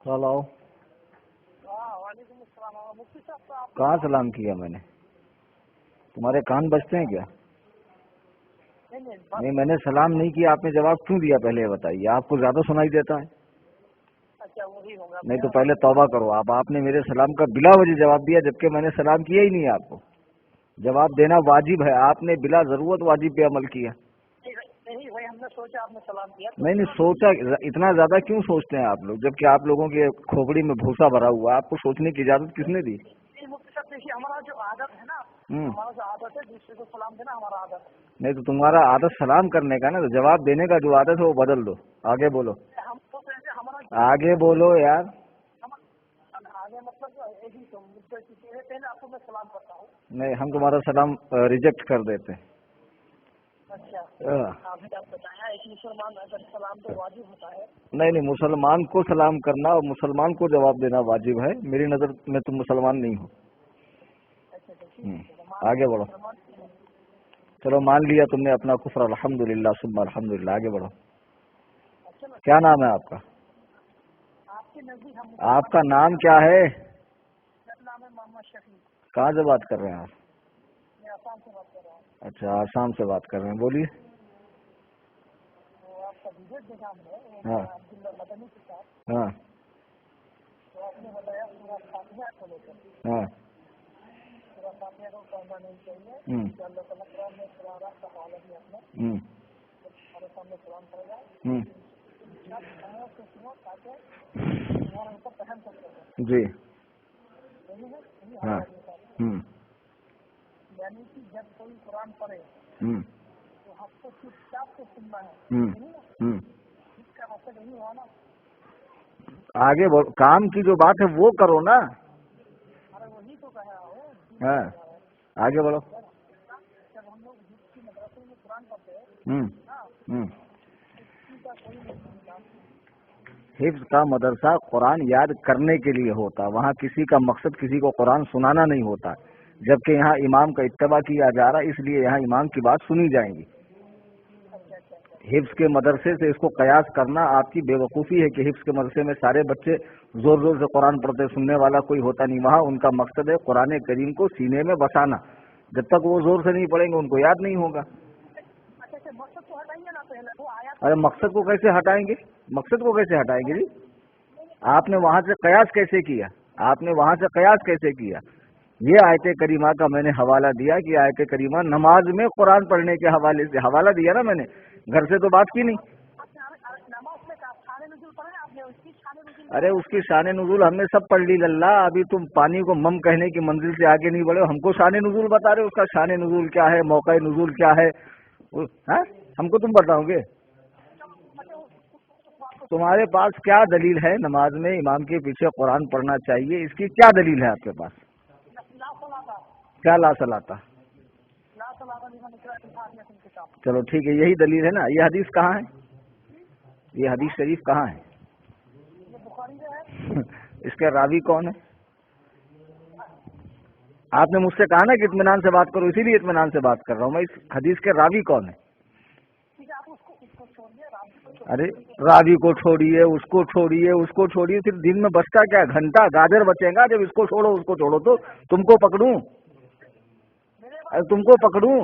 Hello, وعلیکم السلام مفتی صاحب. کہاں سلام کیا میں نے؟ تمہارے کان بجتے ہیں کیا؟ نہیں، میں نے سلام نہیں کیا. آپ نے جواب کیوں دیا پہلے یہ بتائیے. آپ کو زیادہ سنائی دیتا ہے. اچھا وہی ہوگا. نہیں تو پہلے توبہ کرو. آپ نے میرے سلام کا بلا وجہ جواب دیا جبکہ میں نے سلام کیا ہی نہیں ہے. آپ کو جواب دینا واجب ہے. آپ نے بلا ضرورت واجب پہ عمل کیا. نہیں بھائی، ہم نے سوچا آپ نے سلام کیا. نہیں سوچا. اتنا زیادہ کیوں سوچتے ہیں آپ لوگ جبکہ آپ لوگوں کے کھوپڑی میں بھوسا بھرا ہوا ہے؟ آپ کو سوچنے کی اجازت کس نے دی؟ مفتی صاحب دیکھیے، ہمارا جو عادت ہے نا، ہمارا جو عادت ہے دوسرے کو سلام دینا ہمارا عادت ہے. نہیں تو تمہارا عادت سلام کرنے کا نا، تو جواب دینے کا جو عادت ہے وہ بدل دو. آگے بولو. ہم تو کہتے ہیں ہمارا آگے بولو یار. آگے مطلب یہی تو پہلے آپ کو میں سلام کرتا ہوں. نہیں، ہم تمہارا سلام ریجیکٹ کر دیتے ہیں. اچھا ابھی آپ بتایا ایک مسلمان اگر سلام تو واجب ہوتا ہے. نہیں، مسلمان کو سلام کرنا اور مسلمان کو جواب دینا واجب ہے. میری نظر میں تم مسلمان نہیں ہو. آگے بڑھو. چلو مان لیا تم نے اپنا کفر. الحمدللہ ثم الحمدللہ. آگے بڑھو. کیا نام ہے آپ کا؟ آپ کا نام کیا ہے؟ نام ہے محمد شفیع. کہاں سے بات کر رہے ہیں آپ؟ میں آسام سے بات کر رہا ہوں. اچھا، آسام سے بات کر رہے ہیں. بولیے. آپ کا وزٹ جو نام ہے ہاں عبداللہ مدنی کے ساتھ، ہاں تو آپ نے بتایا پورا فاتحہ کو لے کر ہاں پورا فاتحہ کو پڑھنا نہیں چاہیے. کہ اللہ تعالیٰ قرآن میں سلام کا حوالہ دیا اپنا ہمارے سامنے سلام کرے گا. تمہارے اوپر پہن سکتے ہیں. جی ہاں یعنی کہ جب کوئی قرآن پڑھے تو آپ کو چپ چاپ سے سننا ہے. اس کا مقصد نہیں ہوا نا. آگے بولو. کام کی جو بات ہے وہ کرو نا. ارے وہی تو کہا ہوں. ہاں آگے بڑھو. جب ہم لوگ حفظ کی مدرسے میں قرآن پڑھتے ہیں کا کوئی نہیں تھا. حفظ کا مدرسہ قرآن یاد کرنے کے لیے ہوتا. وہاں کسی کا مقصد کسی کو قرآن سنانا نہیں ہوتا. جبکہ یہاں امام کا اتباع کیا جا رہا ہے، اس لیے یہاں امام کی بات سنی جائیں گی. حفظ کے مدرسے سے اس کو قیاس کرنا آپ کی بے وقوفی ہے کہ حفظ کے مدرسے میں سارے بچے زور زور سے قرآن پڑھتے، سننے والا کوئی ہوتا نہیں. وہاں ان کا مقصد ہے قرآن کریم کو سینے میں بسانا. جب تک وہ زور سے نہیں پڑھیں گے ان کو یاد نہیں ہوگا. مقصد تو ہٹائیے نا پہلے وہ آیا. ارے مقصد کو کیسے ہٹائیں گے؟ مقصد کو کیسے ہٹائیں گے جی؟ آپ نے وہاں سے قیاس کیسے کیا؟ آپ نے وہاں سے قیاس کیسے کیا؟ یہ آیت کریمہ کا میں نے حوالہ دیا کہ آیت کریمہ نماز میں قرآن پڑھنے کے حوالے سے حوالہ دیا نا میں نے. گھر سے تو بات کی نہیں. ارے اس کی شان نزول ہم نے سب پڑھ لی. اللہ ابھی تم پانی کو مم کہنے کی منزل سے آگے نہیں بڑھے. ہم کو شان نزول بتا رہے. اس کا شان نزول کیا ہے، موقع نزول کیا ہے، ہم کو تم بتاؤ گے؟ تمہارے پاس کیا دلیل ہے نماز میں امام کے پیچھے قرآن پڑھنا چاہیے؟ اس کی کیا دلیل ہے آپ کے پاس؟ کیا لا صلاتا؟ چلو ٹھیک ہے، یہی دلیل ہے نا. یہ حدیث کہاں ہے؟ یہ حدیث شریف کہاں ہے؟ اس کے راوی کون ہے؟ آپ نے مجھ سے کہا نا کہ اطمینان سے بات کرو، اسی لیے اطمینان سے بات کر رہا ہوں میں. اس حدیث کے راوی کون ہے؟ ارے راوی کو چھوڑیے، اس کو چھوڑیے، اس کو چھوڑیے. صرف دن میں بچتا کیا گھنٹہ گاجر بچے گا جب اس کو چھوڑو اس کو چھوڑو. تو تم کو پکڑوں؟ تم کو پکڑوں؟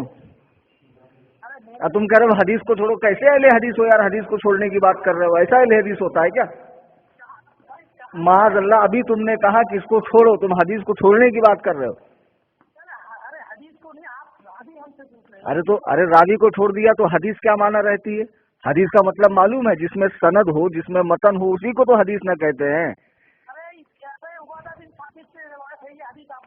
تم کہہ رہے ہو حدیث کو چھوڑو. کیسے اہل حدیث ہو یار؟ حدیث کو چھوڑنے کی بات کر رہے ہو. ایسا اہل حدیث ہوتا ہے کیا؟ معاذ اللہ. ابھی تم نے کہا کہ اس کو چھوڑو، تم حدیث کو چھوڑنے کی بات کر رہے ہو. ارے راوی کو چھوڑ دیا تو حدیث کیا معنی رہتی ہے؟ حدیث کا مطلب معلوم ہے؟ جس میں سند ہو، جس میں متن ہو، اسی کو تو حدیث نہ کہتے ہیں.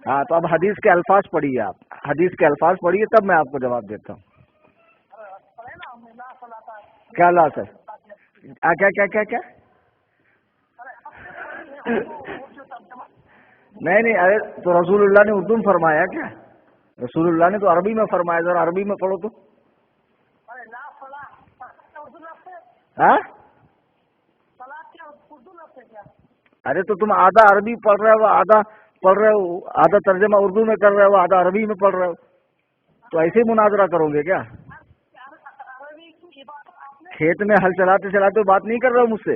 ہاں تو اب حدیث کے الفاظ پڑھیے. آپ حدیث کے الفاظ پڑھیے تب میں آپ کو جواب دیتا ہوں. کیا لا سر؟ کیا کیا کیا کیا؟ نہیں ارے تو رسول اللہ نے اردو میں فرمایا کیا؟ رسول اللہ نے تو عربی میں فرمایا. ذرا عربی میں پڑھو تو. ہاں ارے تو تم آدھا عربی پڑھ رہے ہو، آدھا پڑھ رہے ہو، آدھا ترجمہ اردو میں کر رہے ہو، آدھا عربی میں پڑھ رہے ہو. تو ایسے ہی مناظرہ کرو گے کیا؟ کھیت میں ہل چلاتے چلاتے بات نہیں کر رہے ہو مجھ سے؟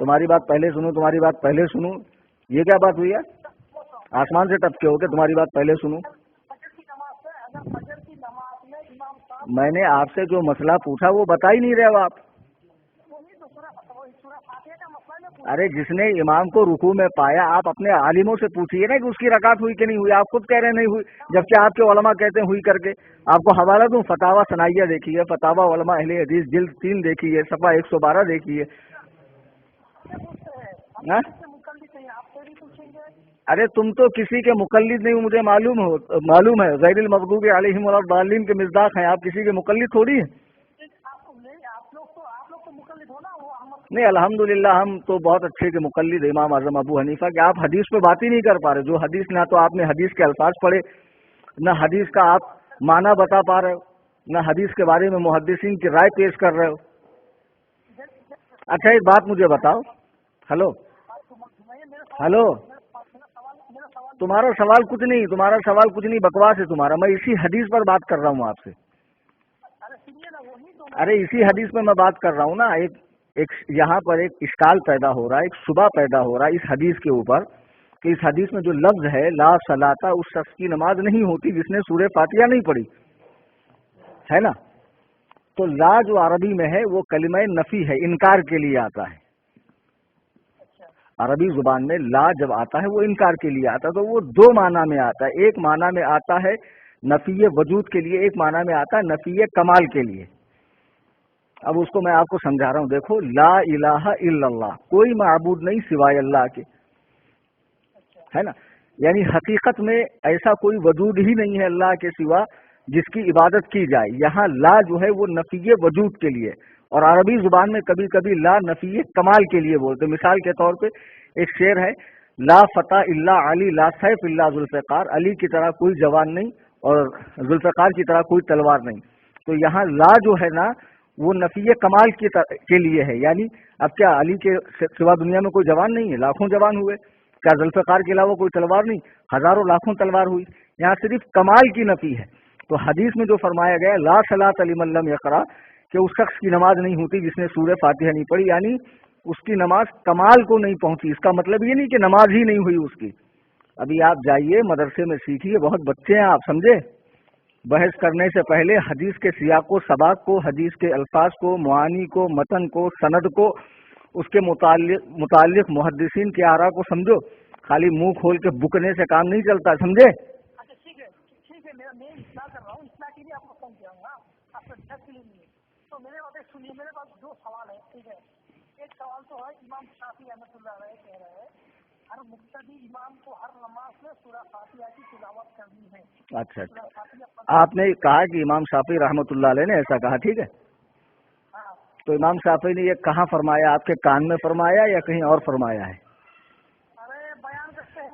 تمہاری بات پہلے سنوں، تمہاری بات پہلے سنوں، یہ کیا بات ہوئی ہے؟ آسمان سے ٹپکے ہو کے تمہاری بات پہلے سنوں۔ میں نے آپ سے جو مسئلہ پوچھا وہ بتا ہی نہیں رہے ہو آپ۔ ارے جس نے امام کو رکوع میں پایا آپ اپنے عالموں سے پوچھیے نا کہ اس کی رکعت ہوئی کہ نہیں ہوئی، آپ خود کہہ رہے نہیں ہوئی، جبکہ آپ کے علماء کہتے ہیں ہوئی کر کے۔ آپ کو حوالہ دوں، فتاوی ثنائیہ دیکھیے، فتاوی علماء اہل حدیث جلد 3 دیکھیے، صفحہ 112 دیکھیے۔ ارے تم تو کسی کے مقلد نہیں ہو، مجھے معلوم ہے، غیر المغضوب علیہم ولا الضالین کے مصداق ہیں، آپ کسی کے مقلد تھوڑی ہیں۔ نہیں الحمدللہ ہم تو بہت اچھے کے مقلد امام اعظم ابو حنیفہ کہ آپ حدیث پہ بات ہی نہیں کر پا رہے، جو حدیث نہ تو آپ نے حدیث کے الفاظ پڑھے، نہ حدیث کا آپ معنی بتا پا رہے ہو، نہ حدیث کے بارے میں محدثین کی رائے پیش کر رہے ہو۔ اچھا ایک بات مجھے بتاؤ، ہلو تمہارا سوال کچھ نہیں، بکواس ہے تمہارا، میں اسی حدیث پر بات کر رہا ہوں آپ سے۔ ارے اسی حدیث میں بات کر رہا ہوں نا، ایک یہاں پر ایک اشکال پیدا ہو رہا ہے، ایک شبہ پیدا ہو رہا ہے اس حدیث کے اوپر کہ اس حدیث میں جو لفظ ہے لا صلاۃ، اس شخص کی نماز نہیں ہوتی جس نے سورہ فاتحہ نہیں پڑھی ہے نا۔ تو لا جو عربی میں ہے وہ کلمہ نفی ہے، انکار کے لیے آتا ہے۔ عربی زبان میں لا جب آتا ہے وہ انکار کے لیے آتا ہے، تو وہ 2 معنی میں آتا ہے، ایک معنی میں آتا ہے نفی وجود کے لیے، ایک معنی میں آتا ہے نفی کمال کے لیے۔ اب اس کو میں آپ کو سمجھا رہا ہوں، دیکھو لا الہ الا اللہ، کوئی معبود نہیں سوائے اللہ کے، ہے نا، یعنی حقیقت میں ایسا کوئی وجود ہی نہیں ہے اللہ کے سوا جس کی عبادت کی جائے۔ یہاں لا جو ہے وہ نفی وجود کے لیے، اور عربی زبان میں کبھی کبھی لا نفی کمال کے لیے بولتے۔ مثال کے طور پہ ایک شعر ہے، لا فتح الا علی لا سیف الا ذوالفقار، علی کی طرح کوئی جوان نہیں اور ذوالفقار کی طرح کوئی تلوار نہیں۔ تو یہاں لا جو ہے نا وہ نفی کمال کے لیے ہے، یعنی اب کیا علی کے سوا دنیا میں کوئی جوان نہیں ہے؟ لاکھوں جوان ہوئے، کیا ذوالفقار کے علاوہ کوئی تلوار نہیں؟ ہزاروں لاکھوں تلوار ہوئی، یہاں صرف کمال کی نفی ہے۔ تو حدیث میں جو فرمایا گیا لا صلاۃ لمن لم یقرأ، کہ اس شخص کی نماز نہیں ہوتی جس نے سورہ فاتحہ نہیں پڑھی، یعنی اس کی نماز کمال کو نہیں پہنچی۔ اس کا مطلب یہ نہیں کہ نماز ہی نہیں ہوئی اس کی۔ ابھی آپ جائیے مدرسے میں سیکھیے، بہت بچے ہیں آپ، سمجھے؟ بحث کرنے سے پہلے حدیث کے سیاق و سباق کو، حدیث کے الفاظ کو، معانی کو، متن کو، سند کو، اس کے متعلق محدثین کے آراء کو سمجھو، خالی منہ کھول کے بکنے سے کام نہیں چلتا، سمجھے؟ میرے پاس 2 سوال ہے، ٹھیک ہے؟ ایک سوال تو ہے امام شافعی رحمۃ اللہ علیہ کہہ رہے ہیں ہر مقتدی امام کو ہر نماز میں سورہ فاتحہ کی تلاوت کرنی ہے۔ اچھا آپ نے کہا کہ امام شافعی رحمۃ اللہ علیہ نے ایسا کہا، ٹھیک ہے؟ تو امام شافعی نے یہ کہاں فرمایا؟ آپ کے کان میں فرمایا یا کہیں اور فرمایا ہے؟ ارے بیان کرتے ہیں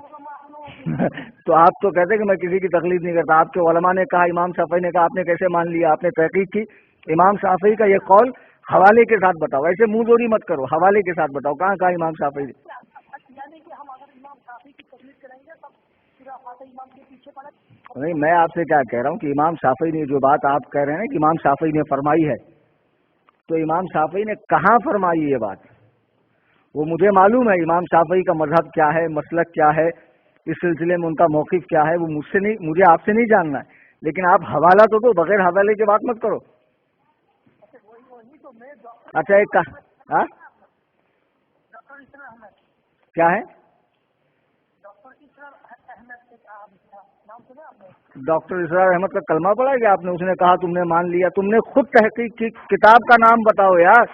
تو آپ تو کہتے ہیں کہ میں کسی کی تقلید نہیں کرتا، آپ کے علماء نے کہا، امام شافعی نے کہا، آپ نے کیسے مان لیا؟ آپ نے تحقیق کی؟ امام شافعی کا یہ قول حوالے کے ساتھ بتاؤ، ایسے منہ زوری مت کرو، حوالے کے ساتھ بتاؤ کہاں کہا امام شافعی؟ یعنی کہ ہم اگر امام شافعی کی تقلید کریں گے تب سورہ فاتحہ امام کے پیچھے پڑے؟ نہیں، میں آپ سے کیا کہہ رہا ہوں کہ امام شافعی نے جو بات آپ کہہ رہے ہیں کہ امام شافعی نے فرمائی ہے، تو امام شافعی نے کہاں فرمائی یہ بات؟ وہ مجھے معلوم ہے امام شافعی کا مذہب کیا ہے، مسلک کیا ہے، اس سلسلے میں ان کا موقف کیا ہے، وہ مجھے آپ سے نہیں جاننا ہے، لیکن آپ حوالہ تو دو، بغیر حوالے کے بات مت کرو۔ اچھا ایک کیا ہے؟ ڈاکٹر اسرار احمد کا کلمہ پڑھا ہے کہ آپ نے؟ اس نے کہا تم نے مان لیا، تم نے خود تحقیق کی، کتاب کا نام بتاؤ یار۔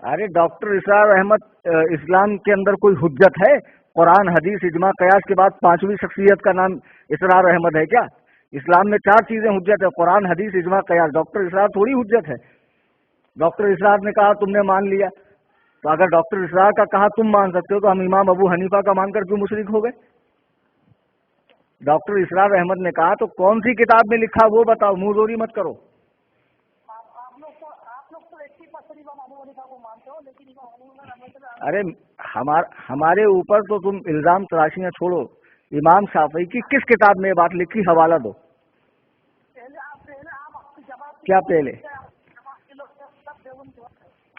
ارے ڈاکٹر اسرار احمد اسلام کے اندر کوئی حجت ہے؟ قرآن حدیث اجماع قیاس کے بعد 5ویں شخصیت کا نام اسرار احمد ہے کیا؟ اسلام میں 4 چیزیں حجت ہے، قرآن حدیث اجماع قیاس، ڈاکٹر اسرار تھوڑی حجت ہے۔ ڈاکٹر اسرار نے کہا تم نے مان لیا، تو اگر ڈاکٹر اسرار کا کہا تم مان سکتے ہو تو ہم امام ابو حنیفہ کا مان کر کیوں مشرک ہو گئے؟ ڈاکٹر اسرار احمد نے کہا تو کون سی کتاب میں لکھا وہ بتاؤ، منہ زوری مت کرو۔ ارے ہمارے اوپر تو تم الزام تراشیاں چھوڑو، امام شافعی کی کس کتاب میں یہ بات لکھی؟ حوالہ دو۔ کیا پہلے؟